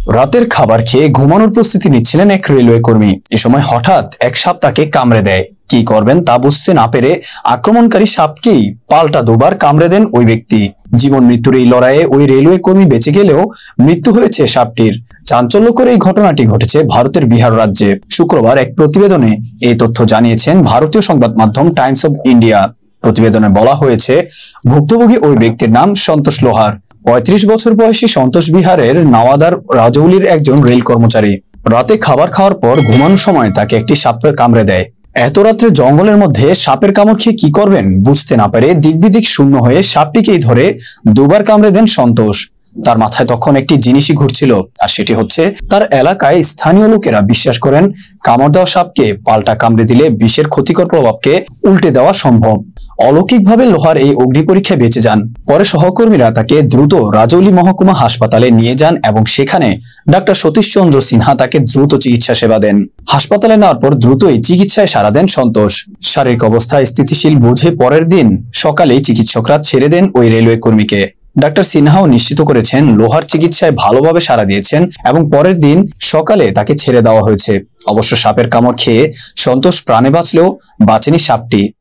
রাতের খাবার খেয়ে ঘুমানোর প্রস্তুতি নিচ্ছিলেন এক রেলওয়ে কর্মী। এ সময় হঠাৎ এক সাপ তাকে কামড়ে দেয়। কি করবেন তা বুঝতে না পেরে আক্রমণকারী সাপকেই পাল্টা দুবার কামড়ে দেন ওই ব্যক্তি। জীবন মৃত্যুর এই লড়াইয়ে ওই রেলওয়ে কর্মী বেঁচে গেলেও মৃত্যু হয়েছে সাপটির। চাঞ্চল্যকর এই ঘটনাটি ঘটেছে ভারতের বিহার রাজ্যে। শুক্রবার এক প্রতিবেদনে এই তথ্য জানিয়েছেন ভারতীয় সংবাদ মাধ্যম টাইমস অব ইন্ডিয়া। প্রতিবেদনে বলা হয়েছে, ভুক্তভোগী ওই ব্যক্তির নাম সন্তোষ লোহার। ৩৫ বছর বয়সী সন্তোষ বিহারের নাওয়াদার রাজৌলির একজন রেল কর্মচারী। রাতে খাবার খাওয়ার পর ঘুমানোর সময় তাকে একটি সাপ কামড়ে দেয়। এত রাত্রে জঙ্গলের মধ্যে সাপের কামড় খেয়ে কি করবেন বুঝতে না পেরে দিকবিদিক শূন্য হয়ে সাপটিকেই ধরে দুবার কামড়ে দেন সন্তোষ। তার মাথায় তখন একটি জিনিসই ঘুরছিল, আর সেটি হচ্ছে তার এলাকায় স্থানীয় লোকেরা বিশ্বাস করেন কামড় দেওয়া সাপকে পাল্টা কামড়ে দিলে বিষের ক্ষতিকর প্রভাবকে উল্টে দেওয়া সম্ভব। অলৌকিকভাবে লোহার এই অগ্নি পরীক্ষায় বেঁচে যান। পরে সহকর্মীরা তাকে দ্রুত রাজৌলি মহকুমা হাসপাতালে নিয়ে যান এবং সেখানে ডাক্তার সতীশ চন্দ্র সিনহা তাকে দ্রুত চিকিৎসা সেবা দেন। হাসপাতালে নেওয়ার পর দ্রুতই চিকিৎসায় সাড়া দেন সন্তোষ। শারীরিক অবস্থা স্থিতিশীল বুঝে পরের দিন সকালেই চিকিৎসকরা ছেড়ে দেন ওই রেলওয়ে কর্মীকে। ডাক্তার সিনহাও নিশ্চিত করেছেন লোহার চিকিৎসায় ভালোভাবে সাড়া দিয়েছেন এবং পরের দিন সকালে তাকে ছেড়ে দেওয়া হয়েছে। অবশ্য সাপের কামড় খেয়ে সন্তোষ প্রাণে বাঁচলেও বাঁচেনি সাপটি।